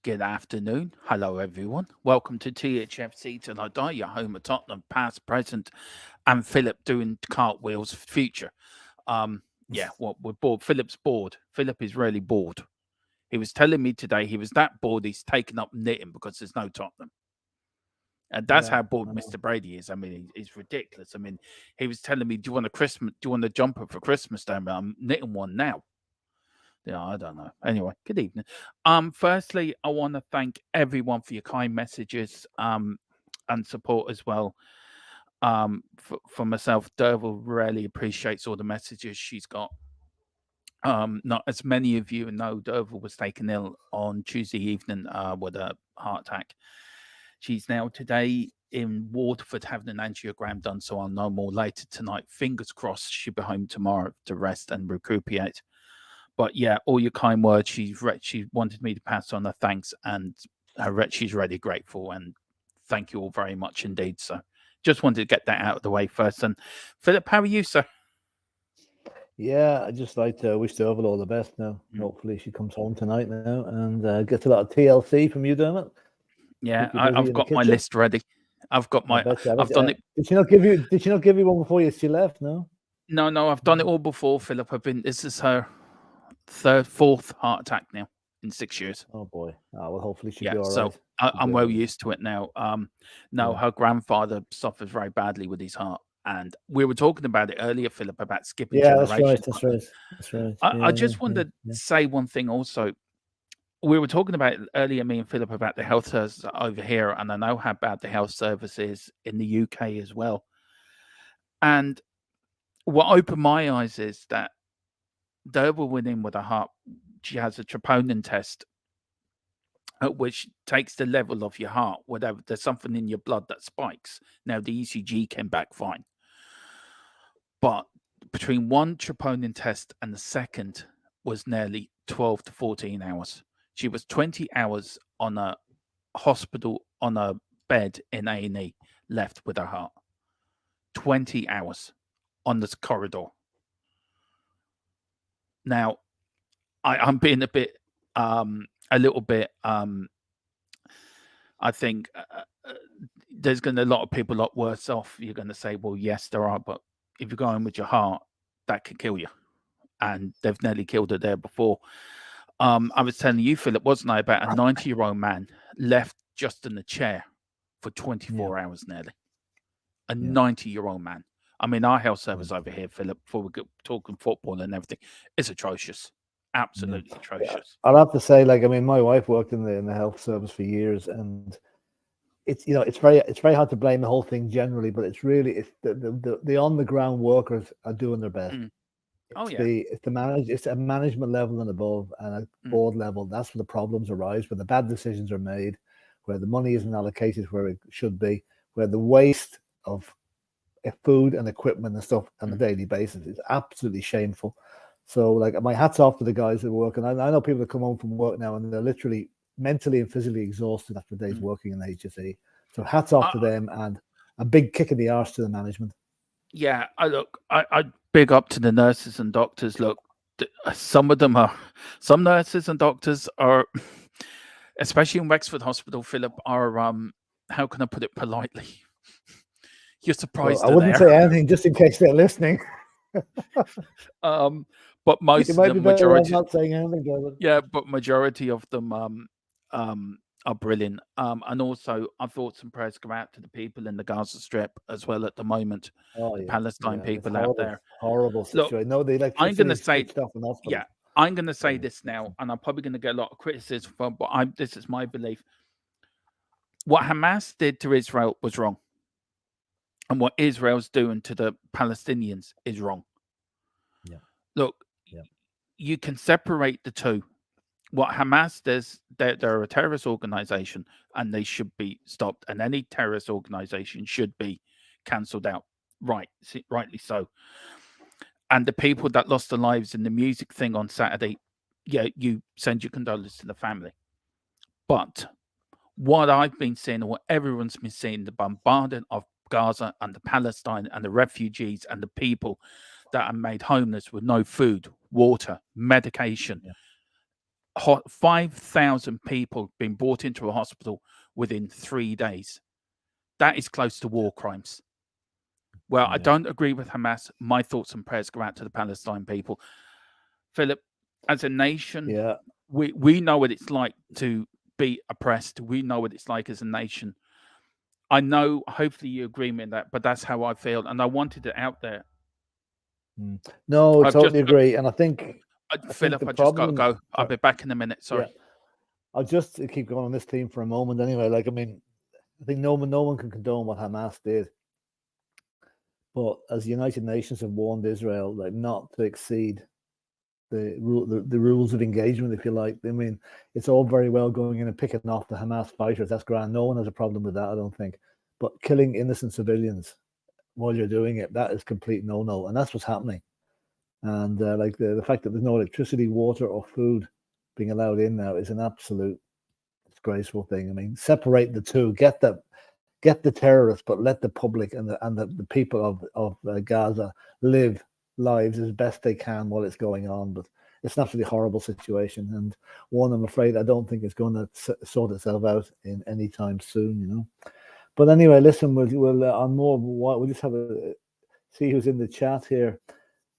Good afternoon. Hello, everyone. Welcome to THFC Till I Die, your home of Tottenham, past, present, and Philip doing cartwheels future. Yeah, well, we're bored. Philip's bored. Philip is really bored. He was telling me today he was that bored he's taken up knitting because there's no Tottenham. And that's Yeah, how bored I know. Mr. Brady is. I mean, he's ridiculous. I mean, he was telling me, do you want a jumper for Christmas Day? I'm knitting one now. Yeah, I don't know. Anyway, good evening. Firstly, I want to thank everyone for your kind messages and support as well. For myself, Derval really appreciates all the messages she's got. Not as many of you know, Derval was taken ill on Tuesday evening with a heart attack. She's now today in Waterford having an angiogram done, so I'll know more later tonight. Fingers crossed she'll be home tomorrow to rest and recuperate. But yeah, all your kind words. She wanted me to pass on her thanks, and she's really grateful. And thank you all very much indeed. So just wanted to get that out of the way first. And Philip, how are you, sir? Yeah, I just like to wish the Oval all the best now. Mm. Hopefully she comes home tonight now and gets a lot of TLC from you, Dermot. Yeah, Keep you busy I've in the got my kitchen. list ready. I've got I my. bet you. I bet I've you. done it. Did she not give you? Did she not give you one before she left? No. No, I've done it all before, Philip. I've been. This is her fourth heart attack now in 6 years. Oh boy. Oh, well, hopefully she'll Yeah, be all so right. She'll be I'm all well right. used to it now. No, Yeah. her grandfather suffers very badly with his heart, and we were talking about it earlier, Philip, about skipping Yeah, that's right. generations. That's right. That's right. I Yeah, just wanted to say one thing also. We were talking about it earlier, me and Philip, about the health service over here, and I know how bad the health service is in the UK as well. And what opened my eyes is that Derbyl went in with a heart. She has a troponin test, which takes the level of your heart, whatever. There's something in your blood that spikes. Now, the ECG came back fine. But between one troponin test and the second was nearly 12 to 14 hours. She was 20 hours on a hospital, on a bed in A&E, left with her heart. 20 hours on this corridor. Now, I'm being a little bit, I think there's going to be a lot of people a lot worse off. You're going to say, well, yes, there are, but if you're going with your heart, that could kill you. And they've nearly killed her there before. I was telling you, Philip, wasn't I, about a 90-year-old man left just in a chair for yeah, 24 hours nearly. A yeah. 90-year-old man. I mean, our health Yeah. service over here, Philip, before we get talking football and everything, is atrocious. Yeah. Absolutely atrocious. I'll have to say, like, I mean, my wife worked in the health service for years, and it's it's very hard to blame the whole thing generally, but it's the on the ground workers are doing their best. Mm. Oh, yeah. It's a management level and above and a Mm. board level. That's where the problems arise, where the bad decisions are made, where the money isn't allocated where it should be, where the waste of food and equipment and stuff on a Mm. daily basis is absolutely shameful. So, like, my hat's off to the guys that work, and I know people that come home from work now and they're literally mentally and physically exhausted after days Mm. working in HSE. So, hats off to them, and a big kick in the arse to the management. Yeah, I big up to the nurses and doctors. Look, some of them are, some nurses and doctors are, especially in Wexford Hospital, Philip, are, how can I put it politely? You're Well, surprised I they're wouldn't there. say anything just in case they're listening. But most You of might them, be better off majority, not saying anything, David. yeah, but majority of them, are brilliant. And also, our thoughts and prayers go out to the people in the Gaza Strip as well at the moment, Oh the yeah, Palestine yeah. It's people out there. horrible Look, situation. No, the I'm going to electricity is say, switched off in yeah, hospitals. I'm going to say Yeah, this now, and I'm probably going to get a lot of criticism from, but this is my belief. What Hamas did to Israel was wrong, and what Israel's doing to the Palestinians is wrong. yeah, Look, yeah, you can separate the two. What Hamas does, they're a terrorist organization, and they should be stopped. And any terrorist organization should be cancelled out. Right, rightly so. And the people that lost their lives in the music thing on Saturday, yeah, you send your condolences to the family. But what I've been seeing, or what everyone's been seeing, the bombardment of Gaza and the Palestine and the refugees and the people that are made homeless with no food, water, medication, yeah, 5,000 people being brought into a hospital within 3 days. That is close to war crimes. Well, I don't agree with Hamas. My thoughts and prayers go out to the Palestine people. Philip, as a nation, we know what it's like to be oppressed. We know what it's like as a nation. I know, hopefully you agree with that, but that's how I feel, and I wanted it out there. No, totally agree. And I think, Philip, I just got to go. I'll be back in a minute. Sorry. Yeah. I'll just keep going on this theme for a moment anyway. Like, I mean, I think no one can condone what Hamas did. But as the United Nations have warned Israel, like, not to exceed the rules of engagement, if you like. I mean, it's all very well going in and picking off the Hamas fighters. That's grand. No one has a problem with that, I don't think. But killing innocent civilians while you're doing it, that is complete no-no. And that's what's happening. And like the fact that there's no electricity, water, or food being allowed in now is an absolute disgraceful thing. I mean, separate the two. Get the terrorists, but let the public and the people of Gaza live lives as best they can while it's going on. But it's an absolutely horrible situation, and one I'm afraid I don't think it's going to sort itself out in any time soon. You know. But anyway, listen, we'll on more. We'll just have a see who's in the chat here.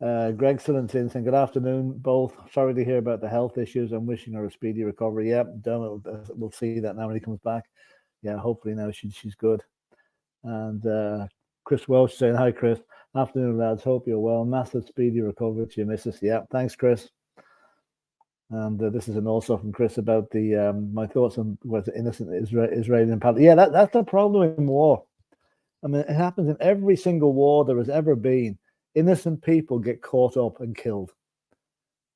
Greg Silentin saying, good afternoon, both. Sorry to hear about the health issues. I'm wishing her a speedy recovery. Yep, we'll see that now when he comes back. Yeah, hopefully now she's good. And Chris Welsh saying, hi, Chris. Afternoon, lads. Hope you're well. Massive speedy recovery to your missus. Yeah, thanks, Chris. And this is an also from Chris about the my thoughts on what's innocent Israeli and Palestine. Yeah, that's the problem in war. I mean, it happens in every single war there has ever been. Innocent people get caught up and killed.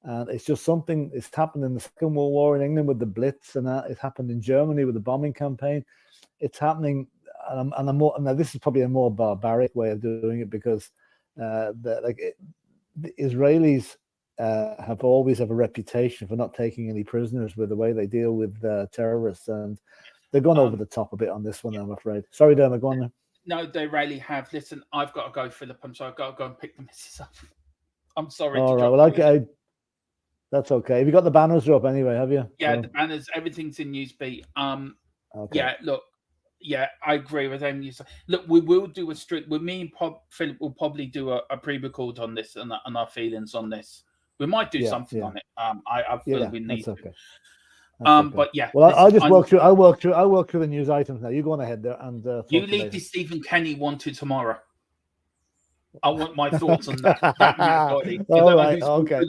And it's just something, it's happened in the Second World War in England with the Blitz, and that it's happened in Germany with the bombing campaign. It's happening, now this is probably a more barbaric way of doing it, because the Israelis have always have a reputation for not taking any prisoners with the way they deal with terrorists, and they've gone over the top a bit on this one, I'm afraid. Sorry, Dermot, go on there. No, they really have. Listen, I've got to go, Philip. I'm sorry. I've got to go and pick the missus up. I'm sorry. All right. Well, that's okay. Have you got the banners up anyway? Have you? Yeah, the banners. Everything's in Newsbeat. Okay. Yeah. Look. Yeah, I agree with them. Look, we will do a strict. With me and Philip will probably do a pre-record on this and our feelings on this. We might do something on it. I feel we need. That's okay. But yeah. Well, I'll just work through. I'll work through the news items now. You go on ahead there, and you leave the Stephen Kenny one to tomorrow. I want my thoughts on that. All right. Okay.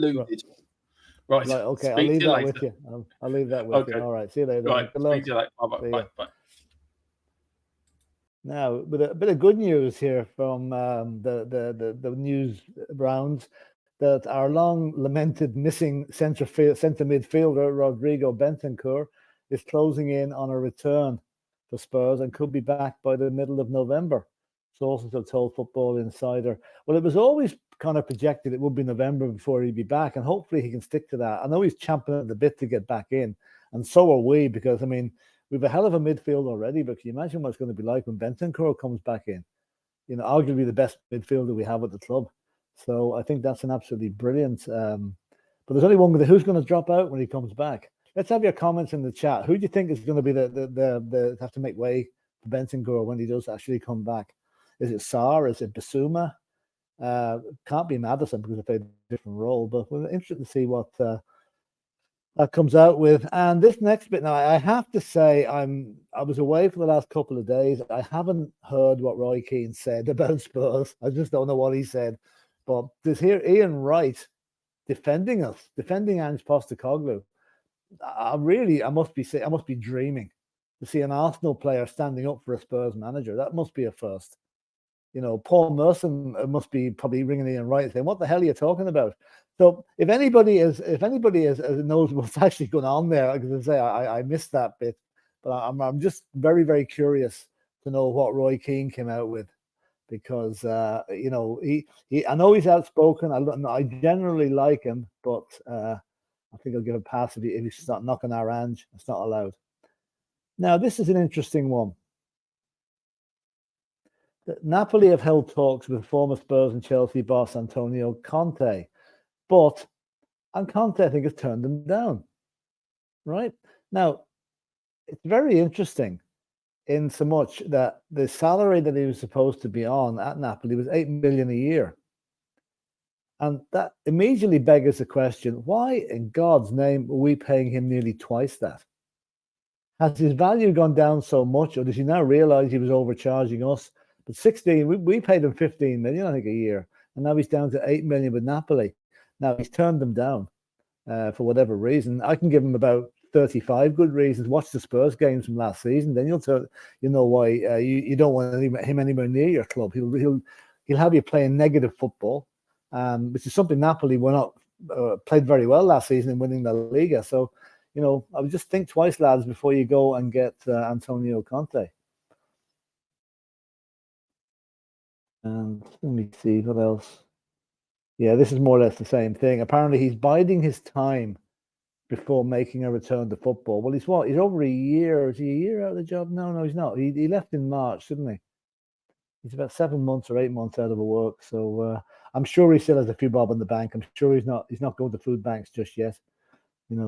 Right. Okay. I'll leave that with you. I'll leave that with you. All right. See you later. Right. Speak to you later. Bye. Now, with a bit of good news here from the news rounds, that our long lamented missing centre midfielder Rodrigo Bentancur is closing in on a return for Spurs and could be back by the middle of November. Sources have told Football Insider. Well, it was always kind of projected it would be November before he'd be back, and hopefully he can stick to that. I know he's champing at the bit to get back in, and so are we, because I mean, we've a hell of a midfield already, but can you imagine what it's going to be like when Bentancur comes back in? You know, arguably the best midfielder we have at the club. So I think that's an absolutely brilliant. But there's only one. Who's going to drop out when he comes back? Let's have your comments in the chat. Who do you think is going to be the have to make way for Bentancur when he does actually come back? Is it Sarr? Is it Bissouma? Can't be Maddison because they played a different role. But we're interested to see what that comes out with. And this next bit now, I have to say, I was away for the last couple of days. I haven't heard what Roy Keane said about Spurs. I just don't know what he said. But there's here Ian Wright defending Ange Postecoglou. I must be dreaming to see an Arsenal player standing up for a Spurs manager. That must be a first. You know, Paul Merson must be probably ringing Ian Wright saying, "What the hell are you talking about?" So if anybody knows what's actually going on there, I can say I missed that bit, but I'm just very, very curious to know what Roy Keane came out with, because you know, he I know he's outspoken. I generally like him, but I think I'll give a pass if he's not knocking our Ange. It's not allowed. Now this is an interesting one. Napoli have held talks with former Spurs and Chelsea boss Antonio Conte, and Conte, I think, has turned them down. right? Now, it's very interesting in so much that the salary that he was supposed to be on at Napoli was 8 million a year. And that immediately beggars the question, why in God's name are we paying him nearly twice that? Has his value gone down so much, or does he now realize he was overcharging us? But 16, we paid him 15 million, I think, a year. And now he's down to 8 million with Napoli. Now he's turned them down for whatever reason. I can give him about 35 good reasons. Watch the Spurs games from last season, then you'll know why you don't want him anywhere near your club. He'll have you playing negative football, which is something Napoli were not played very well last season in winning the Liga. So, I would just think twice, lads, before you go and get Antonio Conte. And let me see what else. Yeah, this is more or less the same thing. Apparently, he's biding his time before making a return to football. Well, he's what? He's over a year. Is he a year out of the job? No, he's not. He left in March, didn't he? He's about 7 months or 8 months out of the work. So I'm sure he still has a few bob in the bank. I'm sure he's not going to food banks just yet.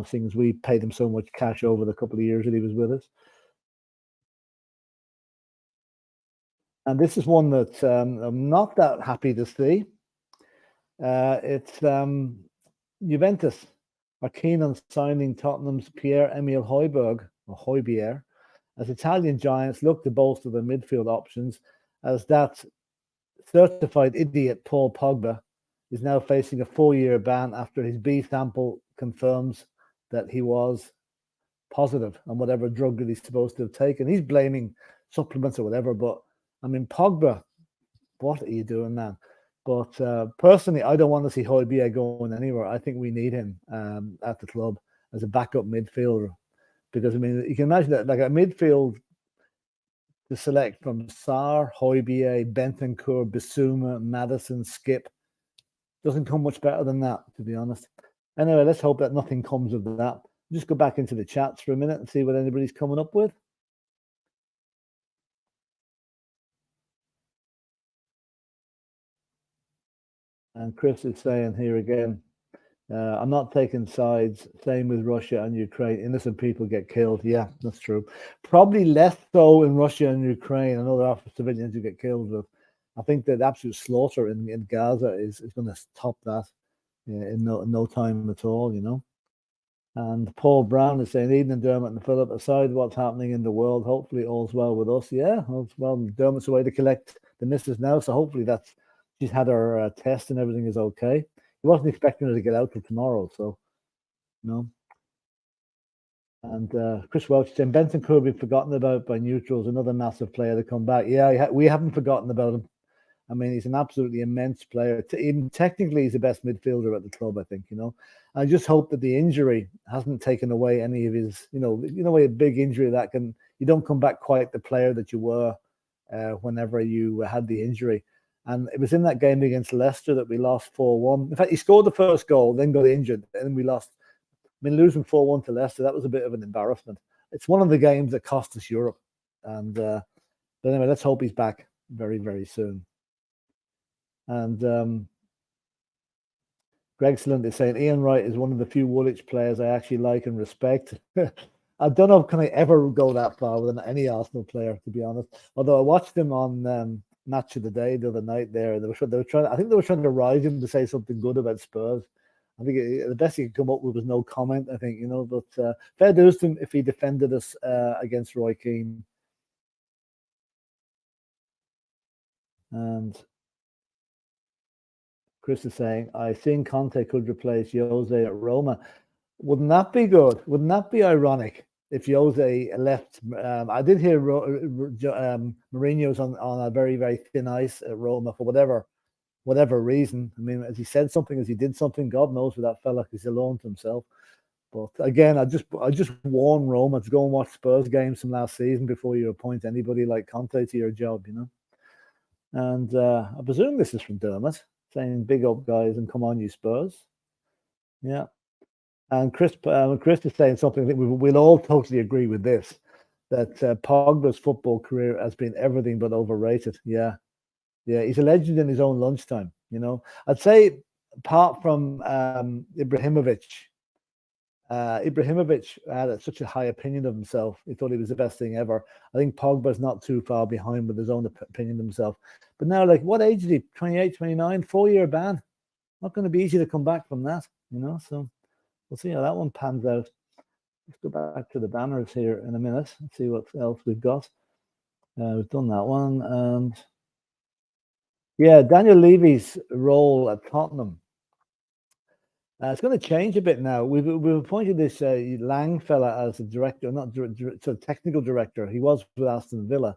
Seeing as we paid him so much cash over the couple of years that he was with us. And this is one that I'm not that happy to see. It's Juventus are keen on signing Tottenham's Pierre-Emile Højbjerg, as Italian giants look to bolster their midfield options, as that certified idiot Paul Pogba is now facing a 4-year ban after his B sample confirms that he was positive on whatever drug that he's supposed to have taken. He's blaming supplements or whatever, but I mean, Pogba, what are you doing, man? But personally, I don't want to see Højbjerg going anywhere. I think we need him at the club as a backup midfielder, because I mean, you can imagine that like a midfield to select from Sarr, Højbjerg, Bentancur, Bissouma, Maddison, Skip doesn't come much better than that, to be honest. Anyway, let's hope that nothing comes of that. Just go back into the chats for a minute and see what anybody's coming up with. And Chris is saying here again, I'm not taking sides. Same with Russia and Ukraine. Innocent people get killed. Yeah, that's true. Probably less so in Russia and Ukraine. I know there are civilians who get killed, but I think that absolute slaughter in Gaza is going to top that in no time at all, And Paul Brown is saying, Eden and Dermot and Philip, aside what's happening in the world, hopefully all's well with us. Yeah, well, Dermot's away to collect the missus now, so hopefully she's had her test and everything is okay. He wasn't expecting her to get out till tomorrow, so And Chris Welch saying Bentancur being forgotten about by neutrals, another massive player to come back. Yeah, we haven't forgotten about him. I mean, he's an absolutely immense player. Even technically, he's the best midfielder at the club, I think. I just hope that the injury hasn't taken away any of his. A big injury you don't come back quite the player that you were whenever you had the injury. And it was in that game against Leicester that we lost 4-1. In fact, he scored the first goal, then got injured, and then we lost. I mean, losing 4-1 to Leicester, that was a bit of an embarrassment. It's one of the games that cost us Europe. And but anyway, let's hope he's back very, very soon. And Greg Slint is saying Ian Wright is one of the few Woolwich players I actually like and respect. I don't know, can I ever go that far with any Arsenal player, to be honest. Although I watched him on Match of the Day the other night there. They were trying. I think they were trying to rise him to say something good about Spurs. I think the best he could come up with was no comment, I think, but fair dues to him if he defended us against Roy Keane. And Chris is saying, I think Conte could replace Jose at Roma. Wouldn't that be good? Wouldn't that be ironic if Jose left? I did hear Mourinho's on a very, very thin ice at Roma for whatever reason. I mean, as he said something, as he did something, God knows with that fella, he's alone to himself. But again, I just warn Roma to go and watch Spurs games from last season before you appoint anybody like Conte to your job, And I presume this is from Dermot, saying big up guys and come on you Spurs. Yeah. And Chris is saying something that we'll all totally agree with this, that Pogba's football career has been everything but overrated. Yeah, he's a legend in his own lunchtime. I'd say apart from Ibrahimovic Ibrahimovic had such a high opinion of himself. He thought he was the best thing ever. I think Pogba's not too far behind with his own opinion of himself. But now, like, what age is he? 28, 29, 4-year ban. Not going to be easy to come back from that, you know. So we'll see how that one pans out. Let's go back to the banners here in a minute and see what else we've got. We've done that one. And yeah, Daniel Levy's role at Tottenham. It's going to change a bit now. We've appointed this Lang fella as a director, not sort of technical director. He was with Aston Villa,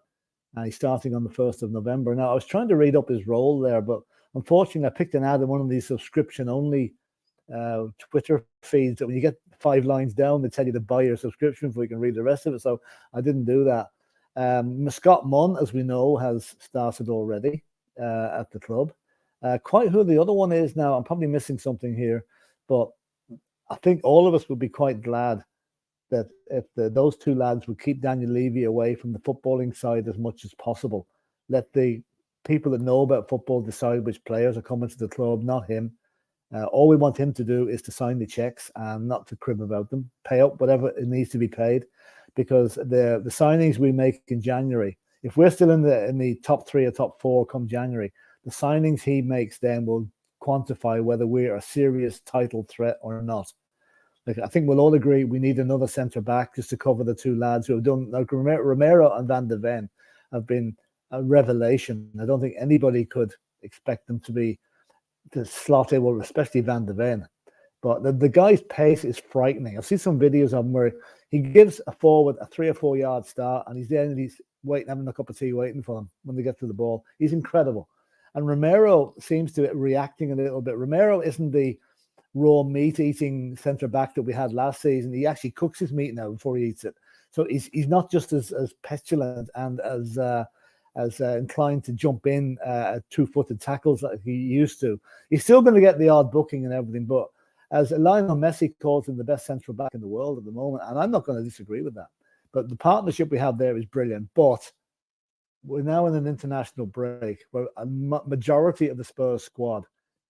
and he's starting on the 1st of November. Now, I was trying to read up his role there, but unfortunately, I picked an ad in one of these subscription-only Twitter feeds that when you get 5 lines down, they tell you to buy your subscription before you can read the rest of it. So I didn't do that. Scott Munn, as we know, has started already at the club. Quite who the other one is now, I'm probably missing something here, but I think all of us would be quite glad that if those 2 lads would keep Daniel Levy away from the footballing side as much as possible. Let the people that know about football decide which players are coming to the club, not him. All we want him to do is to sign the checks and not to crib about them. Pay up whatever it needs to be paid, because the signings we make in January, if we're still in the top 3 or top 4 come January, the signings he makes then will quantify whether we're a serious title threat or not. Like, I think we'll all agree we need another centre back just to cover the 2 lads who have done. Like Romero and Van de Ven have been a revelation. I don't think anybody could expect them to slot in, well, especially Van de Ven. But the guy's pace is frightening. I've seen some videos of him where he gives a forward a 3 or 4 yard start, and he's there and he's waiting, having a cup of tea, waiting for them when they get to the ball. He's incredible. And Romero seems to be reacting a little bit. Romero isn't the raw meat eating centre back that we had last season. He actually cooks his meat now before he eats it. So he's not just as petulant and as inclined to jump in 2-footed tackles like he used to. He's still going to get the odd booking and everything, but as Lionel Messi calls him the best central back in the world at the moment, and I'm not going to disagree with that. But the partnership we have there is brilliant. But we're now in an international break where a majority of the Spurs squad,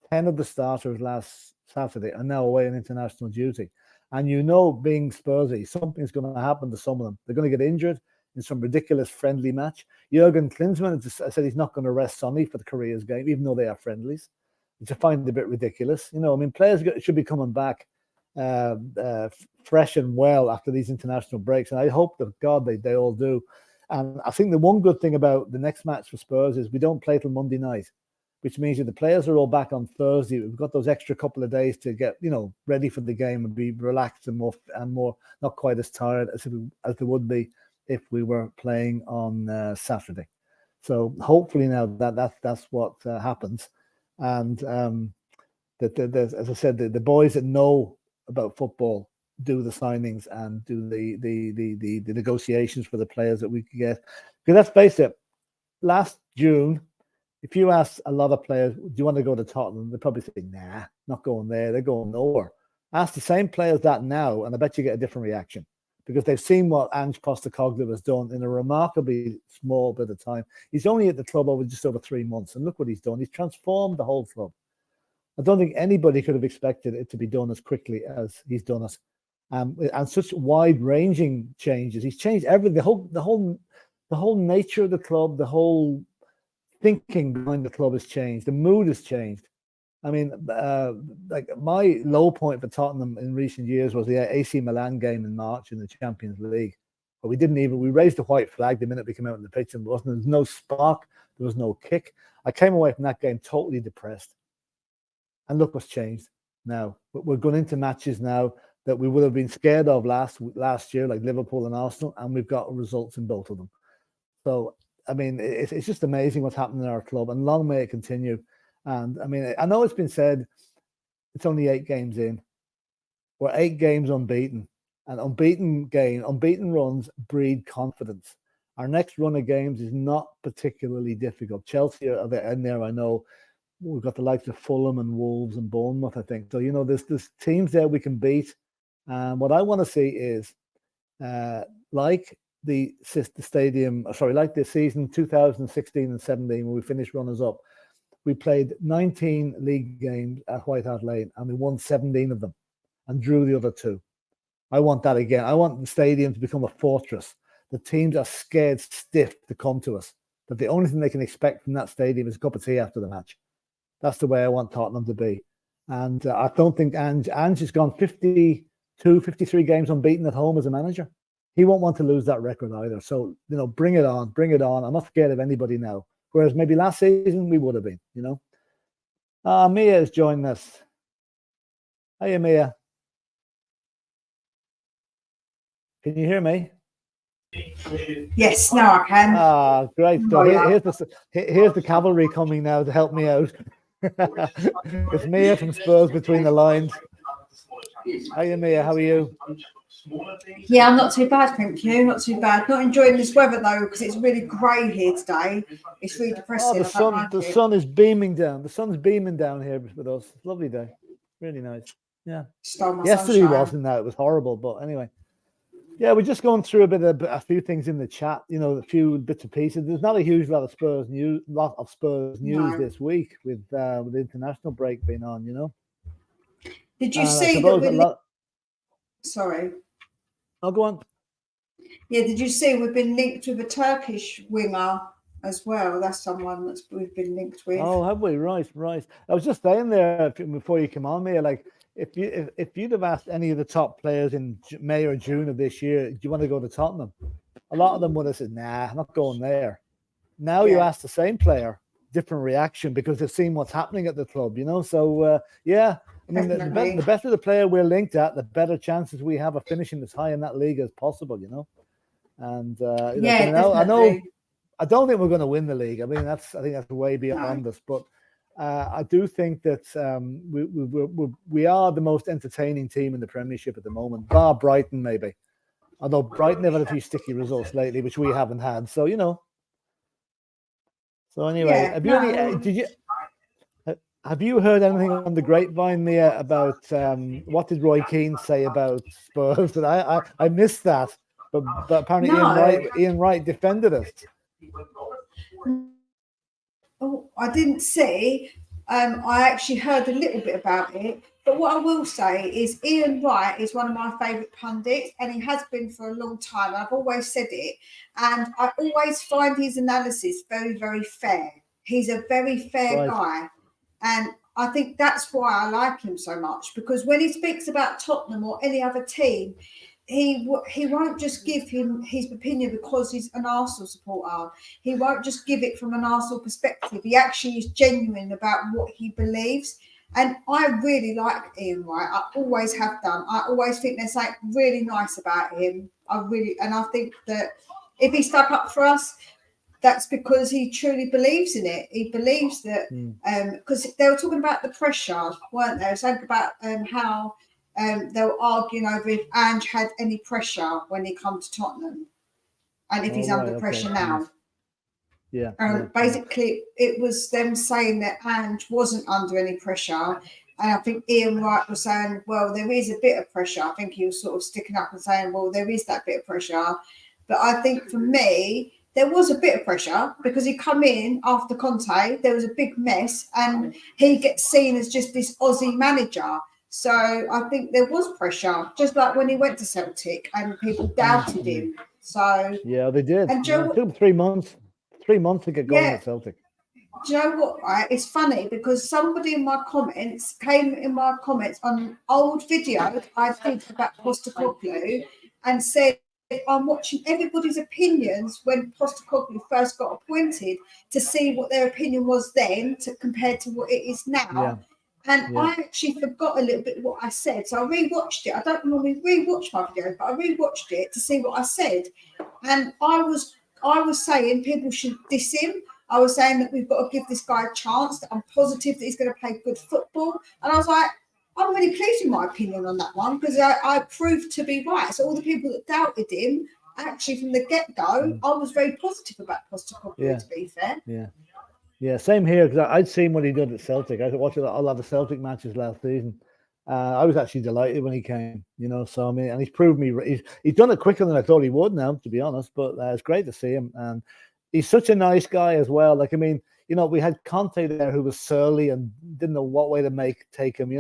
10 of the starters last Saturday, are now away on international duty. And you know, being Spursy, something's going to happen to some of them. They're going to get injured in some ridiculous friendly match. Jurgen Klinsmann said he's not going to rest Sonny for the Korea's game, even though they are friendlies, which I find a bit ridiculous. You know, I mean, players should be coming back fresh and well after these international breaks. And I hope that God they all do. And I think the one good thing about the next match for Spurs is we don't play till Monday night, which means that the players are all back on Thursday. We've got those extra couple of days to get, you know, ready for the game and be relaxed and more not quite as tired as they would be if we were playing on Saturday. So hopefully now that's what happens. And as I said, the boys that know about football do the signings and do the negotiations for the players that we can get. Because let's face it, last June, if you ask a lot of players, do you want to go to Tottenham? They'd probably say, nah, not going there. They're going nowhere. Ask the same players that now, and I bet you get a different reaction because they've seen what Ange Postecoglou has done in a remarkably small bit of time. He's only at the club just over 3 months, and look what he's done. He's transformed the whole club. I don't think anybody could have expected it to be done as quickly as he's done it. And such wide-ranging changes. He's changed everything. The whole nature of the club, the whole thinking behind the club has changed. The mood has changed. I mean, like my low point for Tottenham in recent years was the AC Milan game in March in the Champions League. But we raised the white flag the minute we came out on the pitch, and there was no spark, there was no kick. I came away from that game totally depressed. And look what's changed now. We're going into matches now that we would have been scared of last year, like Liverpool and Arsenal, and we've got results in both of them. So, I mean, it's just amazing what's happening in our club, and long may it continue. And, I mean, I know it's been said it's only 8 games in. We're 8 games unbeaten, and unbeaten runs breed confidence. Our next run of games is not particularly difficult. Chelsea are in there, I know. We've got the likes of Fulham and Wolves and Bournemouth, I think. So, you know, there's teams there we can beat. And what I want to see is like the season 2016 and 17 when we finished runners-up, we played 19 league games at White Hart Lane and we won 17 of them and drew the other 2. I want that again. I want the stadium to become a fortress. The teams are scared stiff to come to us. That the only thing they can expect from that stadium is a cup of tea after the match. That's the way I want Tottenham to be. And I don't think Ange has gone 52, 53 games unbeaten at home as a manager. He won't want to lose that record either. So, bring it on, bring it on. I'm not scared of anybody now. Whereas maybe last season we would have been, Mia has joined us. Hiya, Mia. Can you hear me? Yes, now I can. Ah, great. So here's the cavalry coming now to help me out. It's Mia from Spurs Between the Lines. Hiya, Mia. How are you? Yeah, I'm not too bad, thank you. Not too bad. Not enjoying this weather though, because it's really grey here today. It's really depressing. The sun is beaming down. The sun's beaming down here with us. Lovely day. Really nice. Yeah. Yesterday wasn't that. It was horrible, but anyway. Yeah, we're just going through a few things in the chat. A few bits and pieces. There's not a huge lot of Spurs news this week with the international break being on. Did you see that? Sorry. I'll go on. Yeah, did you see we've been linked with a Turkish winger as well? That's someone we've been linked with. Oh, have we? Right. I was just saying there before you come on, Mia, like if you'd have asked any of the top players in May or June of this year, do you want to go to Tottenham? A lot of them would have said, nah, I'm not going there. Now you ask the same player, different reaction because they've seen what's happening at the club, So, yeah. I mean, the better the player we're linked at, the better chances we have of finishing as high in that league as possible, And I know I don't think we're going to win the league. I think that's way beyond us. But I do think that we are the most entertaining team in the Premiership at the moment, bar Brighton maybe. Although Brighton have had a few sticky results lately, which we haven't had. So So anyway, have you heard anything on the grapevine, Mia, about what did Roy Keane say about Spurs? I missed that, but apparently Ian Wright defended us. Oh, I didn't see. I actually heard a little bit about it. But what I will say is Ian Wright is one of my favourite pundits, and he has been for a long time. I've always said it, and I always find his analysis very, very fair. He's a very fair guy. And I think that's why I like him so much, because when he speaks about Tottenham or any other team, he won't just give him his opinion because he's an Arsenal supporter. He won't just give it from an Arsenal perspective. He actually is genuine about what he believes. And I really like Ian Wright. I always have done. I always think there's something really nice about him. I think that if he stuck up for us, that's because he truly believes in it. He believes that because they were talking about the pressure, weren't they? Something about how they were arguing over if Ange had any pressure when he come to Tottenham, and if he's under pressure now. Yeah. Basically, it was them saying that Ange wasn't under any pressure, and I think Ian Wright was saying, "Well, there is a bit of pressure." I think he was sort of sticking up and saying, "Well, there is that bit of pressure," but I think for me, there was a bit of pressure because he come in after Conte. There was a big mess, and he gets seen as just this Aussie manager. So I think there was pressure, just like when he went to Celtic and people doubted him. So yeah, they did. And it took him 3 months. 3 months to get going at Celtic. Do you know what? Right, it's funny because somebody in my comments on an old video that I did about Postecoglou and said, I'm watching everybody's opinions when Postecoglou first got appointed to see what their opinion was then compared to what it is now. Yeah. And I actually forgot a little bit what I said. So I rewatched it. I don't normally rewatch my videos, but I rewatched it to see what I said. And I was saying people should diss him. I was saying that we've got to give this guy a chance, that I'm positive that he's going to play good football. And I was like, I'm really pleased with my opinion on that one because I proved to be right. So all the people that doubted him, actually from the get-go, I was very positive about Postecoglou, to be fair. Yeah, same here, because I'd seen what he did at Celtic. I watched a lot of Celtic matches last season. I was actually delighted when he came, so I mean, and he's proved me, he's done it quicker than I thought he would now, to be honest, but it's great to see him. And he's such a nice guy as well. Like, I mean, we had Conte there who was surly and didn't know what way to take him,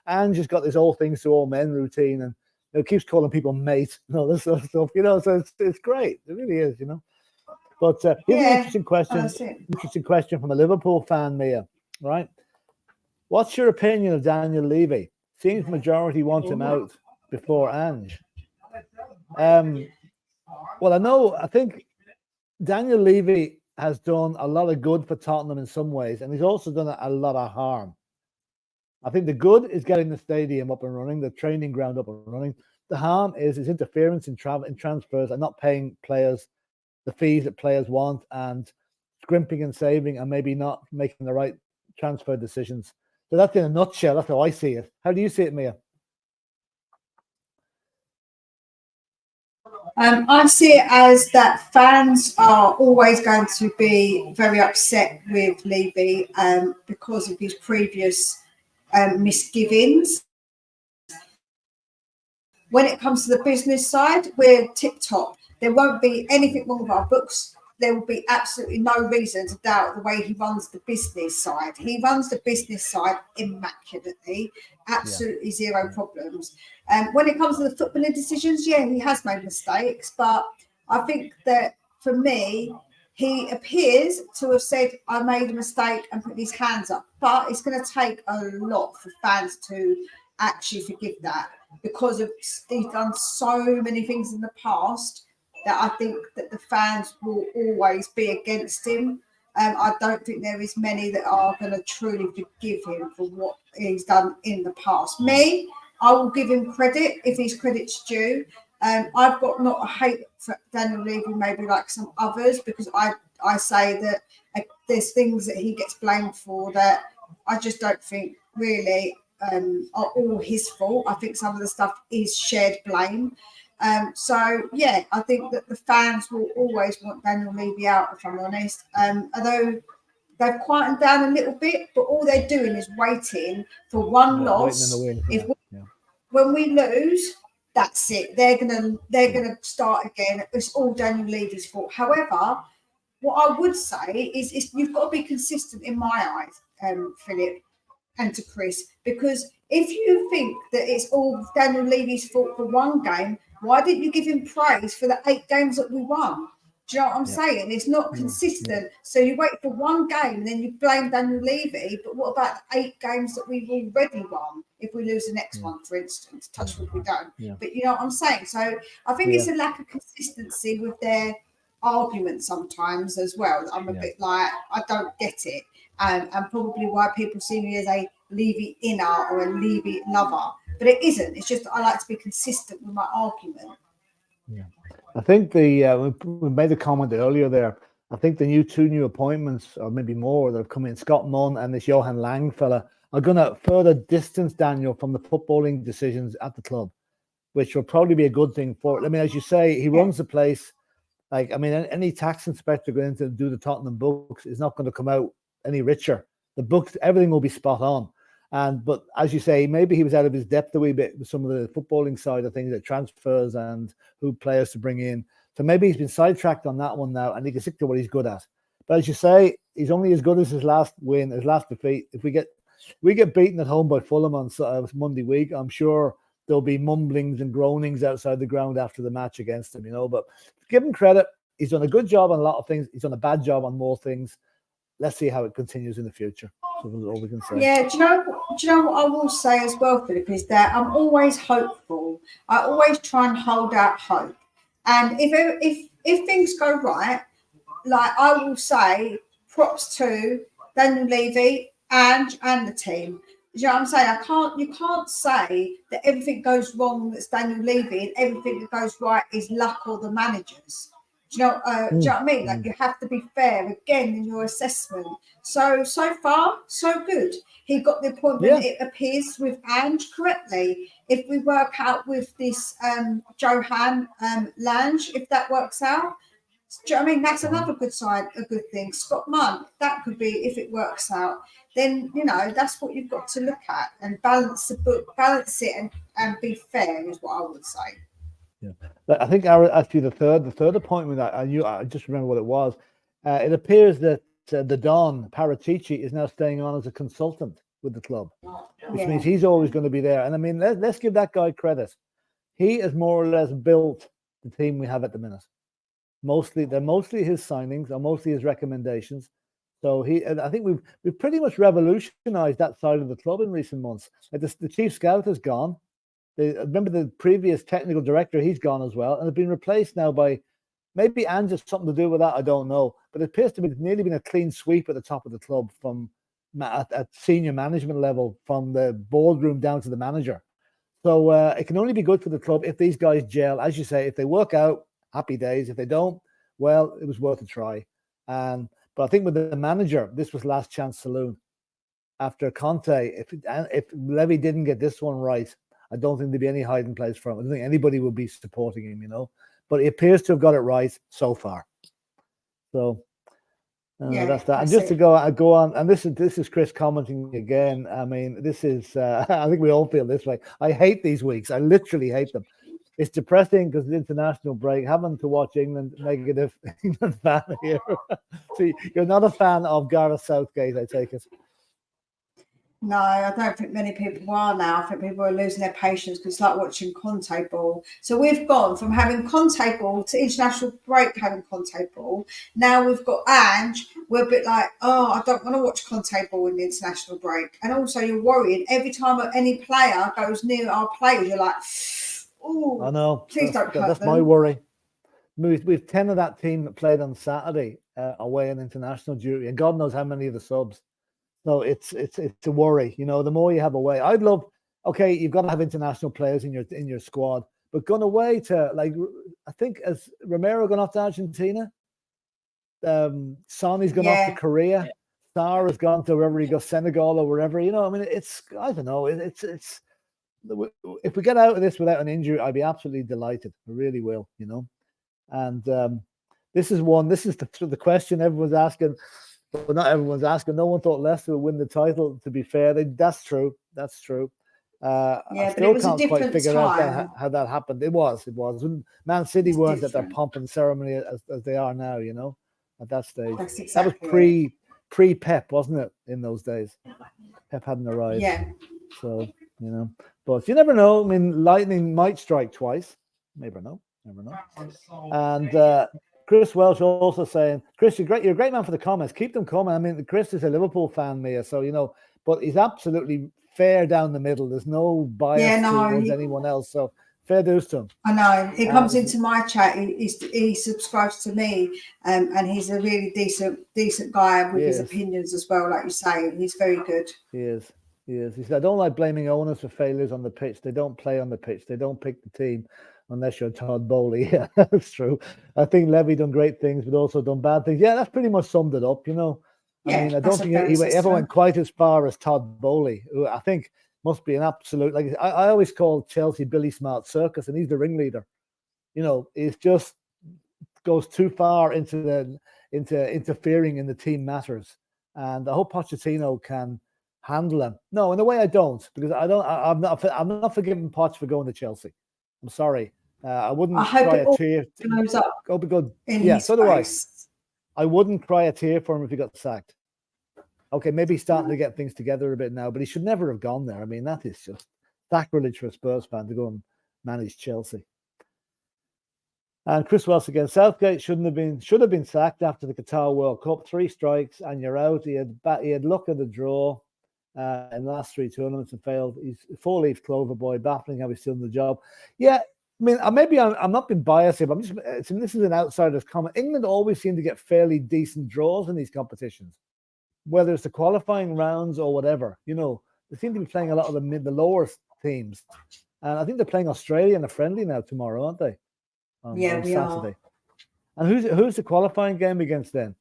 and just got this all things to all men routine. And It keeps calling people mate and all this sort of stuff, you know. So it's great. It really is, you know. But here's an interesting question. Interesting question from a Liverpool fan, Mia. Right? What's your opinion of Daniel Levy? Seems majority want him out before Ange. Well, I think Daniel Levy has done a lot of good for Tottenham in some ways, and he's also done a lot of harm. I think the good is getting the stadium up and running, the training ground up and running. The harm is his interference in transfers and not paying players the fees that players want, and scrimping and saving, and maybe not making the right transfer decisions. So that's in a nutshell. That's how I see it. How do you see it, Mia? I see it as that fans are always going to be very upset with Levy because of his previous misgivings. When it comes to the business side, we're tip-top. There won't be anything wrong with our books. There will be absolutely no reason to doubt the way he runs the business side. He runs the business side immaculately, absolutely zero problems. When it comes to the footballing decisions, he has made mistakes, but I think that for me, he appears to have said, I made a mistake and put his hands up. But it's going to take a lot for fans to actually forgive that, because he's done so many things in the past that I think that the fans will always be against him. I don't think there is many that are going to truly forgive him for what he's done in the past. Me, I will give him credit if his credit's due. I've got not a hate for Daniel Levy, maybe like some others, because I say that there's things that he gets blamed for that I just don't think really are all his fault. I think some of the stuff is shared blame. I think that the fans will always want Daniel Levy out, if I'm honest. Although they've quietened down a little bit, but all they're doing is waiting for one loss. When we lose, that's it. They're gonna start again. It's all Daniel Levy's fault. However, what I would say is you've got to be consistent in my eyes, Philip, and to Chris, because if you think that it's all Daniel Levy's fault for one game, why didn't you give him praise for the 8 games that we won? Do you know what I'm saying? It's not consistent. So you wait for one game and then you blame Daniel Levy, but what about the 8 games that we've already won? If we lose the next one, for instance, touch wood, we don't. But you know what I'm saying? So I think it's a lack of consistency with their argument sometimes as well. I'm a bit like, I don't get it. And probably why people see me as a Levy inner or a Levy lover. But it isn't. It's just I like to be consistent with my argument. Yeah. I think we made a comment earlier there. I think the 2 new appointments, or maybe more, that have come in, Scott Munn and this Johan Lang fella, are going to further distance Daniel from the footballing decisions at the club, which will probably be a good thing for it. I mean, as you say, he runs the place. Like, I mean, any tax inspector going to do the Tottenham books is not going to come out any richer. The books, everything will be spot on. But as you say, maybe he was out of his depth a wee bit with some of the footballing side of things, like transfers and who players to bring in. So maybe he's been sidetracked on that one now, and he can stick to what he's good at. But as you say, he's only as good as his last win, his last defeat. If we get beaten at home by Fulham on Monday week, I'm sure there'll be mumblings and groanings outside the ground after the match against him, you know. But give him credit. He's done a good job on a lot of things. He's done a bad job on more things. Let's see how it continues in the future. So that's all we can say. Yeah, do you know what I will say as well, Philip, is that I'm always hopeful. I always try and hold out hope. And if things go right, like I will say, props to Daniel Levy and the team. Do you know what I'm saying? You can't say that everything goes wrong that's Daniel Levy and everything that goes right is luck or the managers. Do you know what I mean? Like, you have to be fair again in your assessment. So far, so good. He got the appointment, it appears, with Ange correctly. If we work out with this Johan Lange, if that works out, do you know what I mean? That's another good side, a good thing. Scott Munn, that could be, if it works out, then, you know, that's what you've got to look at and balance the book, balance it and be fair is what I would say. Yeah, I think actually the third appointment I just remember what it was. It appears that the Don Paratici is now staying on as a consultant with the club, which means he's always going to be there. And I mean, let's give that guy credit. he has more or less built the team we have at the minute. They're mostly his signings or mostly his recommendations. So I think we've pretty much revolutionized that side of the club in recent months. Like the chief scout has gone. Remember the previous technical director, he's gone as well, and it's been replaced now by maybe Ange has something to do with that. I don't know, but it appears to be nearly been a clean sweep at the top of the club from at senior management level, from the boardroom down to the manager. So it can only be good for the club if these guys gel, as you say. If they work out, happy days. If they don't, well, it was worth a try. But I think with the manager, this was last chance saloon. After Conte, if Levy didn't get this one right, I don't think there'd be any hiding place for him. I don't think anybody would be supporting him, you know. But he appears to have got it right so far. So that's that. And just to go on, and this is Chris commenting again. I mean, this is I think we all feel this way. I hate these weeks. I literally hate them. It's depressing because the international break, having to watch England negative England fan here. See, you're not a fan of Gareth Southgate, I take it. No, I don't think many people are now. I think people are losing their patience because it's like watching Conte ball. So we've gone from having Conte ball to international break having Conte ball. Now we've got Ange. We're a bit like, oh, I don't want to watch Conte ball in the international break. And also you're worried every time any player goes near our players, you're like, oh, I know. Please don't hurt them. That's my worry. We've 10 of that team that played on Saturday away on international duty, and God knows how many of the subs. So it's a worry, you know. The more you have away, I'd love. Okay, you've got to have international players in your squad, but going away to, like, I think as Romero gone off to Argentina, Sonny's gone off to Korea, Sarr has gone to wherever he goes, Senegal or wherever. You know, I mean, I don't know. It's if we get out of this without an injury, I'd be absolutely delighted. I really will, you know. And this is the question everyone's asking. But not everyone's asking. No one thought Leicester would win the title. To be fair, that's true. That's true. I still can't quite figure out how that happened. It was when Man City weren't at their pomp and ceremony as they are now. You know, at that stage, that was pre Pep, wasn't it? In those days, Pep hadn't arrived. Yeah. So you know, but you never know. I mean, lightning might strike twice. Never know. And Chris Welsh also saying, Chris, you're a great man for the comments. Keep them coming. I mean, Chris is a Liverpool fan, Mia, so, you know, but he's absolutely fair down the middle. There's no bias towards anyone else. So fair dues to him. I know. He comes into my chat. He subscribes to me, and he's a really decent guy with his opinions as well, like you say. He's very good. He is. He said, I don't like blaming owners for failures on the pitch. They don't play on the pitch. They don't pick the team. Unless you're Todd Bowley. Yeah, that's true. I think Levy done great things, but also done bad things. Yeah, that's pretty much summed it up, you know. I mean, I don't think he ever went quite as far as Todd Bowley, who I think must be an absolute, like, I always call Chelsea Billy Smart Circus, and he's the ringleader. You know, he just goes too far into interfering in the team matters. And I hope Pochettino can handle him. No, in a way I don't, because I'm not forgiving Poch for going to Chelsea. I'm sorry. I wouldn't cry a tear. Go be good. Yeah, so do I. I wouldn't cry a tear for him if he got sacked. Okay, maybe he's starting to get things together a bit now, but he should never have gone there. I mean, that is just sacrilege for a Spurs fan to go and manage Chelsea. And Chris Wells again, Southgate should have been sacked after the Qatar World Cup. 3 strikes and you're out. He had luck at the draw in the last 3 tournaments and failed. He's 4-leaf clover boy, baffling how he's still in the job. Yeah, I mean, maybe I'm not being biased here, but this is an outsider's comment. England always seem to get fairly decent draws in these competitions, whether it's the qualifying rounds or whatever. You know, they seem to be playing a lot of the lower teams, and I think they're playing Australia in a friendly now tomorrow, aren't they? On Saturday. Are. And who's the qualifying game against then?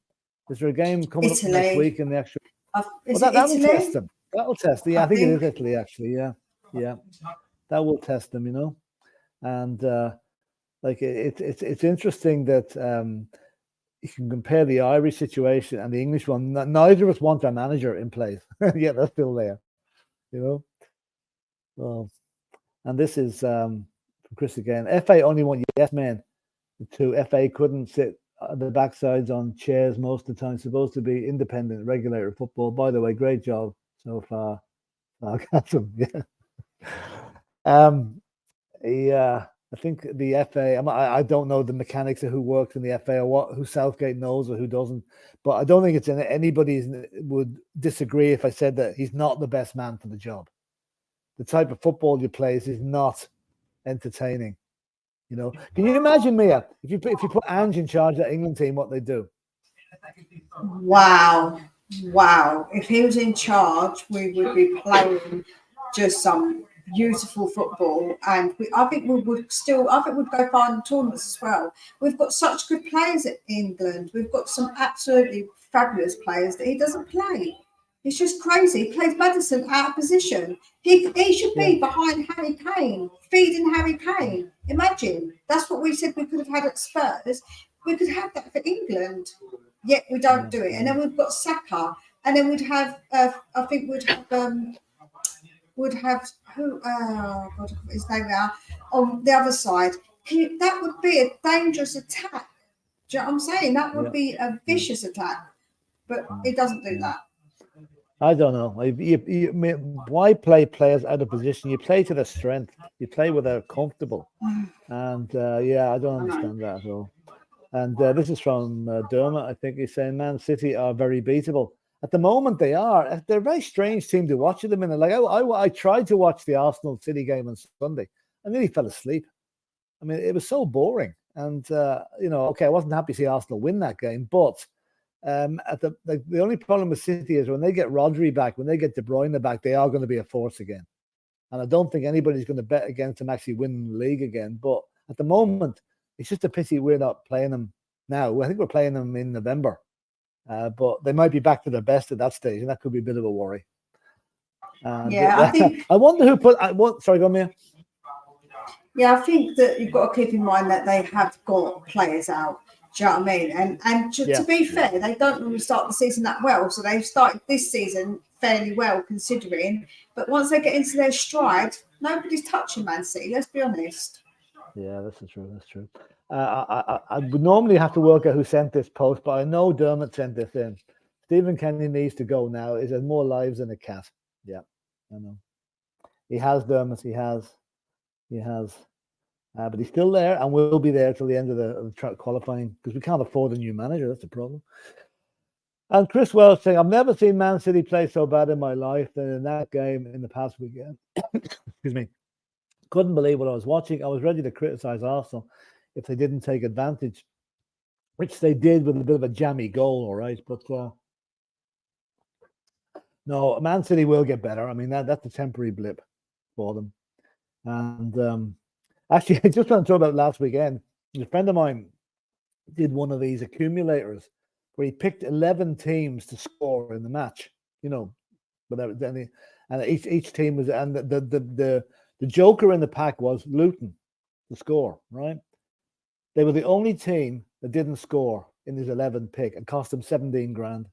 Is there a game coming up next week in the actual? That'll test them. That'll test them. Yeah, I think it is Italy actually. Yeah, that will test them. You know. And like it's interesting that you can compare the Irish situation and the English one. Neither of us want our manager in place. Yeah, they're still there, you know. Well, and this is from Chris again. FA only want yes men. The FA couldn't sit at the backsides on chairs most of the time. Supposed to be independent regulator of football. By the way, great job so far. Yeah. I think the FA. I don't know the mechanics of who works in the FA or who Southgate knows or who doesn't. But I don't think it's anybody would disagree if I said that he's not the best man for the job. The type of football you play is not entertaining. You know, can you imagine, Mia, if you put Ange in charge of that England team, what they do? Wow. If he was in charge, we would be playing just some beautiful football, and I think we'd go far in the tournaments as well. We've got such good players at England. We've got some absolutely fabulous players that he doesn't play. It's just crazy. He plays Maddison out of position. He should be behind Harry Kane, feeding Harry Kane. Imagine. That's what we said we could have had at Spurs. We could have that for England. Yet we don't do it. And then we've got Saka. And then we'd have, I think we'd have who? Oh God, his name now on the other side. That would be a dangerous attack. Do you know what I'm saying? That would be a vicious attack. But he doesn't do that. I don't know. Why play players out of position? You play to their strength. You play where they're comfortable. And I don't understand that at all. And this is from Dermot. I think he's saying Man City are very beatable. At the moment, they are. They're a very strange team to watch at the minute. Like I tried to watch the Arsenal City game on Sunday. I nearly fell asleep. I mean, it was so boring. And I wasn't happy to see Arsenal win that game. But the only problem with City is when they get Rodri back, when they get De Bruyne back, they are going to be a force again. And I don't think anybody's going to bet against them actually winning the league again. But at the moment, it's just a pity we're not playing them now. I think we're playing them in November. But they might be back to their best at that stage, and that could be a bit of a worry. I think. I wonder who put. Sorry, go on, Mia. Yeah, I think that you've got to keep in mind that they have got players out. Do you know what I mean? And to be fair, they don't normally start the season that well. So they've started this season fairly well, considering. But once they get into their stride, nobody's touching Man City. Let's be honest. Yeah, that's true. That's true. I would normally have to work out who sent this post, but I know Dermot sent this in. Stephen Kenny needs to go now. He has more lives than a cat. Yeah, I know. He has, Dermot. He has. But he's still there and will be there till the end of the qualifying because we can't afford a new manager. That's the problem. And Chris Wells saying, I've never seen Man City play so bad in my life than in that game in the past weekend. Excuse me. Couldn't believe what I was watching. I was ready to criticize Arsenal if they didn't take advantage, which they did with a bit of a jammy goal, all right. But no, Man City will get better. I mean, that's a temporary blip for them. And actually, I just want to talk about last weekend. A friend of mine did one of these accumulators where he picked 11 teams to score in the match, without any, and each team was, and the joker in the pack was Luton to score, right? They were the only team that didn't score in his 11 pick and cost him 17 grand.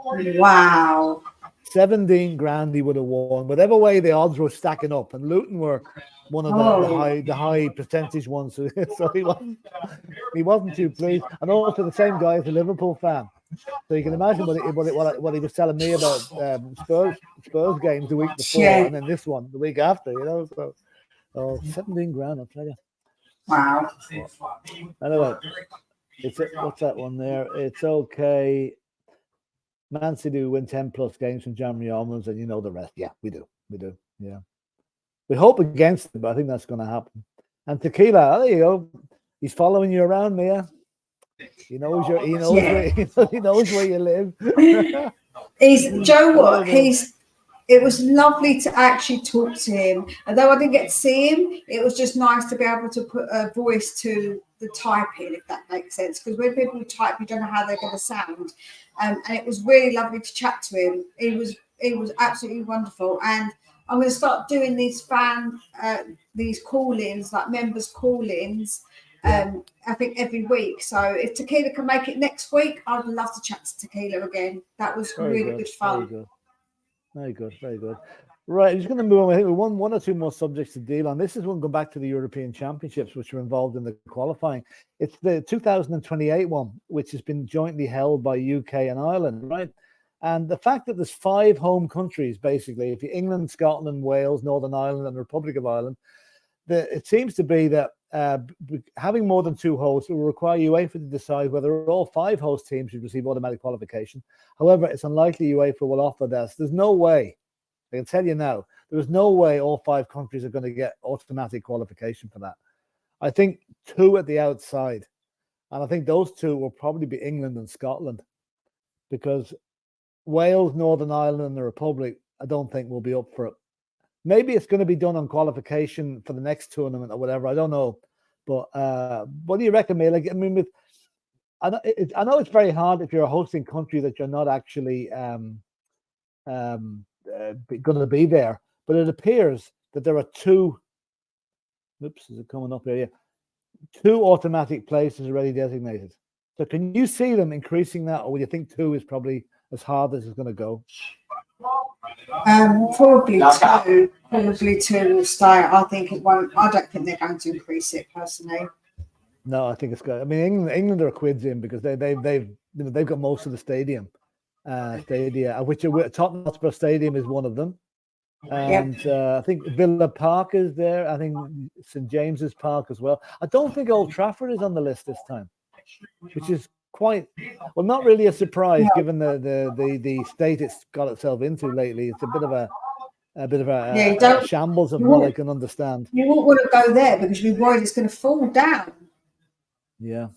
Wow. 17 grand he would have won. Whatever way the odds were stacking up, and Luton were one of the high percentage ones. So he wasn't too pleased. And also the same guy is a Liverpool fan. So you can imagine what he was telling me about Spurs games the week before and then this one the week after, So 17 grand, I'll tell you. Wow. Anyway, what's that one there? It's okay. Man City win 10 plus games from January onwards, and you know the rest. Yeah, we do. Yeah. We hope against it, but I think that's going to happen. And Tequila, there you go. He's following you around, Mia. He knows where you live. It was lovely to actually talk to him. Although I didn't get to see him, it was just nice to be able to put a voice to the typing, if that makes sense. Because when people type, you don't know how they're going to sound. And it was really lovely to chat to him. It was absolutely wonderful. And I'm going to start doing these these call-ins, like members call-ins, I think every week. So if Tequila can make it next week, I'd love to chat to Tequila again. That was really good fun. Very good. Right, I'm just going to move on. I think we one or two more subjects to deal on. This is one going back to the European Championships, which were involved in the qualifying. It's the 2028 one, which has been jointly held by UK and Ireland, right? And the fact that there's 5 home countries, basically, if you're England, Scotland, Wales, Northern Ireland, and the Republic of Ireland, it seems to be that having more than 2 hosts will require UEFA to decide whether all 5 host teams should receive automatic qualification. However, it's unlikely UEFA will offer this. There's no way, I can tell you now, there's no way all 5 countries are going to get automatic qualification for that. I think 2 at the outside. And I think those 2 will probably be England and Scotland, because Wales, Northern Ireland, and the Republic, I don't think will be up for it. Maybe it's going to be done on qualification for the next tournament or whatever. I don't know. But what do you reckon, Mia? Like, I mean, I know it's very hard if you're a hosting country that you're not actually going to be there. But it appears that there are 2. Oops, is it coming up here? Yeah. 2 automatic places already designated. So can you see them increasing that, or would you think 2 is probably as hard as it's going to go? Probably 2. Probably 2 will stay. I think it won't. I don't think they're going to increase it personally. No, I think it's good. I mean, England are quids in because they've got most of the stadia, which Tottenham Hotspur Stadium is one of them, and I think Villa Park is there. I think St James's Park as well. I don't think Old Trafford is on the list this time, which is quite well, not really a surprise given the state it's got itself into lately. It's a bit of a shambles of what I can understand. You won't want to go there because you're worried it's going to fall down. Yeah.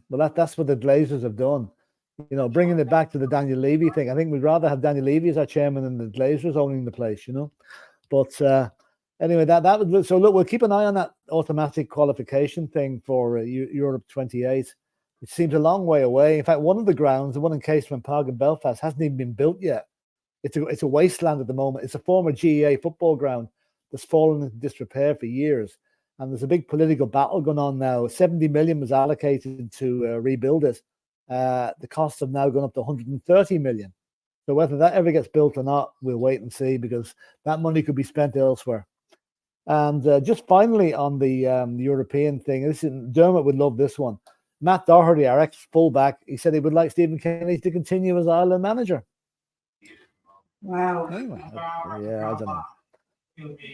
Well, that's what the Glazers have done. You know, bringing it back to the Daniel Levy thing. I think we'd rather have Daniel Levy as our chairman than the Glazers owning the place. You know, but anyway, that would so look. We'll keep an eye on that automatic qualification thing for Europe 28. It seems a long way away. In fact, one of the grounds, the one in Casement Park in Belfast, hasn't even been built yet. It's a wasteland at the moment. It's a former GEA football ground that's fallen into disrepair for years. And there's a big political battle going on now. 70 million was allocated to rebuild it. The costs have now gone up to 130 million. So whether that ever gets built or not, we'll wait and see, because that money could be spent elsewhere. And just finally on the European thing, Dermot would love this one. Matt Doherty, our ex-fullback, he said he would like Stephen Kenny to continue as Ireland manager. Wow. Anyway, yeah,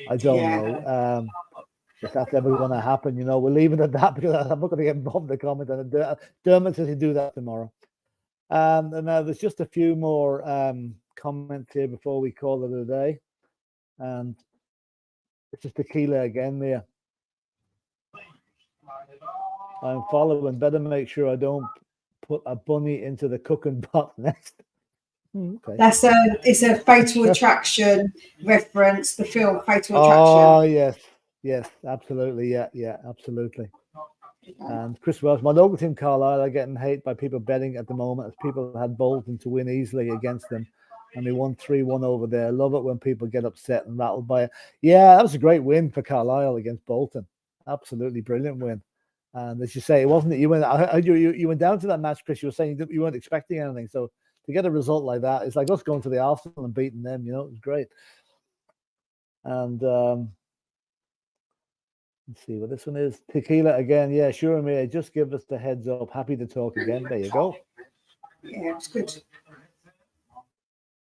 I don't know. If that's ever going to happen, you know, we'll leave it at that, because I'm not going to get involved in the comment on it. Dermot says he'll do that tomorrow. And now there's just a few more comments here before we call it a day. And it's just tequila again there. I'm following. Better make sure I don't put a bunny into the cooking pot next. Okay. It's a Fatal Attraction reference. The film Fatal Attraction. Oh yes, absolutely, yeah, absolutely. And Chris Welsh, my local team Carlisle are getting hate by people betting at the moment, as people had Bolton to win easily against them, and they won 3-1 over there. Love it when people get upset and rattled by it. Yeah, that was a great win for Carlisle against Bolton. Absolutely brilliant win. And as you say, it wasn't that you went down to that match, Chris. You were saying you weren't expecting anything, so to get a result like that, it's like us going to the Arsenal and beating them. You know, it was great. And let's see what this one is. Tequila again. Yeah, sure, Mia. Just give us the heads up. Happy to talk again. There you go. Yeah, it's good.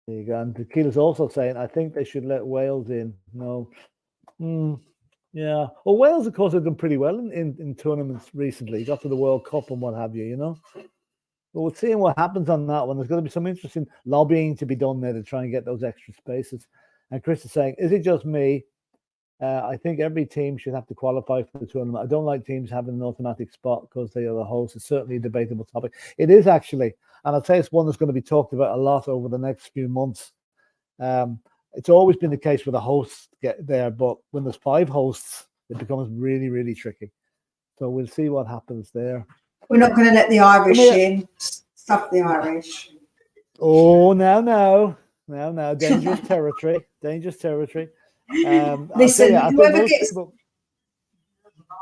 There you go. And Tequila's also saying, I think they should let Wales in. No. Yeah. Well, Wales, of course, have done pretty well in tournaments recently. Got to the World Cup and what have you, you know. But we'll see what happens on that one. There's going to be some interesting lobbying to be done there to try and get those extra spaces. And Chris is saying, is it just me? I think every team should have to qualify for the tournament. I don't like teams having an automatic spot because they are the hosts. It's certainly a debatable topic. It is actually. And I'd say it's one that's going to be talked about a lot over the next few months. It's always been the case where the hosts get there, but when there's 5 hosts, it becomes really, really tricky. So we'll see what happens there. We're not going to let the Irish in. Stuff the Irish. Oh, no. Dangerous territory. Dangerous territory. Listen,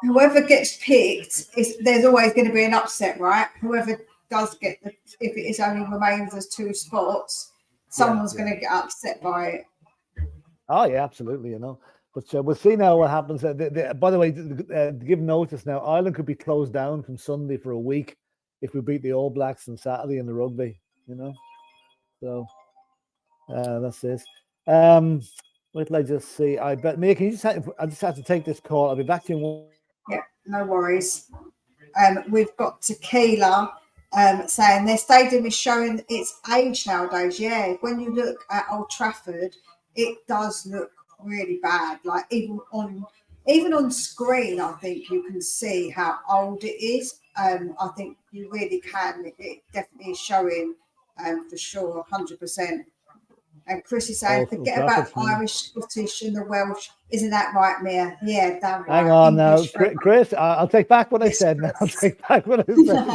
whoever gets picked, there's always going to be an upset, right? Whoever does get if it only remains as 2 spots, someone's going to get upset by it. Oh yeah, absolutely. You know, but we'll see now what happens. By the way, give notice now. Ireland could be closed down from Sunday for a week if we beat the All Blacks on Saturday in the rugby. You know, so that's it. Wait till I just see. I bet me. Can you I just have to take this call. I'll be back to you. Yeah, no worries. We've got Tequila saying their stadium is showing its age nowadays. Yeah, when you look at Old Trafford, it does look really bad. Like even on screen, I think you can see how old it is. I think you really can. It definitely is showing for sure, 100%. And Chris is saying, forget about the Irish, Scottish, and the Welsh. Isn't that right, Mia? Yeah, damn right. Hang on English now, Chris. I'll take back what I said. Now I'll take back what I said.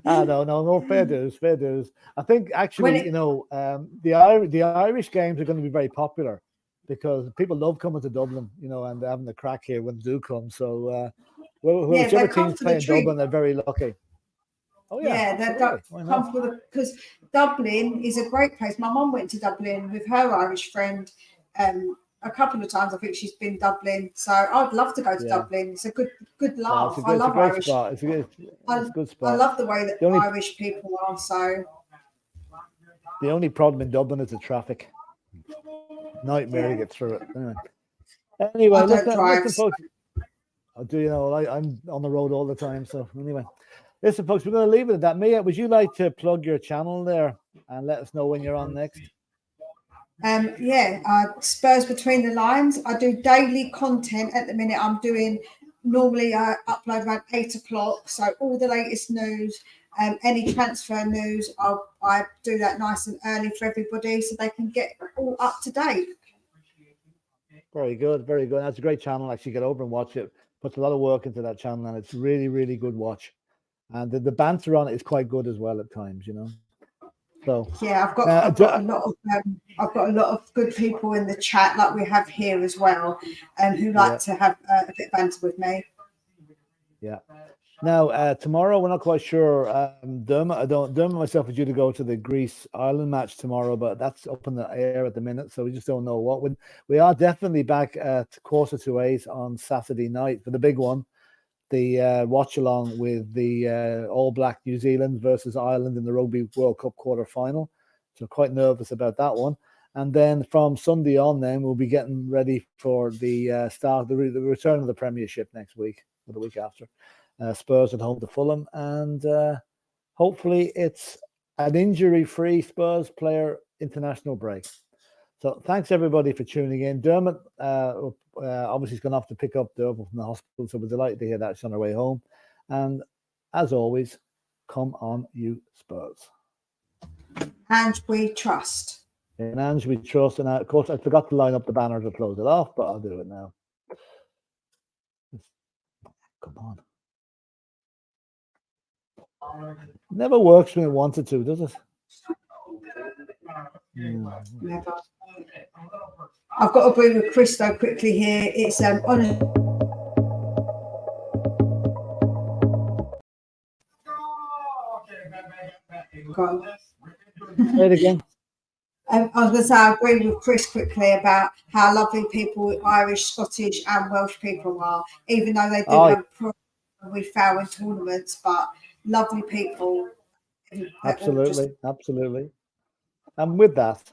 No, fair dues, fair dues. I think actually, the Irish games are going to be very popular because people love coming to Dublin, and having the crack here when they do come. So, whichever teams play in Dublin, they're very lucky. Oh yeah, they're comfortable because Dublin is a great place. My mum went to Dublin with her Irish friend a couple of times. I think she's been Dublin, so I'd love to go to Dublin. It's a good laugh. I love Irish. It's a good spot. I love the way that Irish people are. So the only problem in Dublin is the traffic. Nightmare to get through it. Anyway, listen, folks. I do. I'm on the road all the time. So anyway. Listen, folks, we're going to leave it at that. Mia, would you like to plug your channel there and let us know when you're on next? Spurs Between the Lines. I do daily content at the minute. I'm doing normally I upload around 8 o'clock. So all the latest news, any transfer news, I do that nice and early for everybody so they can get all up to date. Very good, very good. That's a great channel. Actually, get over and watch it. Puts a lot of work into that channel, and it's really, really good watch. And the banter on it is quite good as well at times, So yeah, I've got a lot of good people in the chat, like we have here as well, who like to have a bit of banter with me. Yeah. Now tomorrow we're not quite sure. Dermot and myself are due to go to the Greece Ireland match tomorrow, but that's up in the air at the minute, so we just don't know what. We are definitely back at 7:45 on Saturday night for the big one. The watch along with the All Black New Zealand versus Ireland in the Rugby World Cup quarter final. So quite nervous about that one. And then from Sunday on, then we'll be getting ready for the start, the return of the Premiership next week or the week after. Spurs at home to Fulham, and hopefully it's an injury-free Spurs player international break. So thanks everybody for tuning in. Dermot obviously has gone off to pick up Dermot from the hospital, so we're delighted to hear that she's on her way home. And as always, come on, you Spurs. And we trust. And Ange, we trust. And of course, I forgot to line up the banner to close it off, but I'll do it now. Come on. Never works when it wanted to, does it? Never. I've got to agree with Christo quickly here. It's honest. Say it again. I was going to say I agree with Chris quickly about how lovely people Irish, Scottish, and Welsh people are. Even though they do have problems, we fail in tournaments, but lovely people. Absolutely. And with that.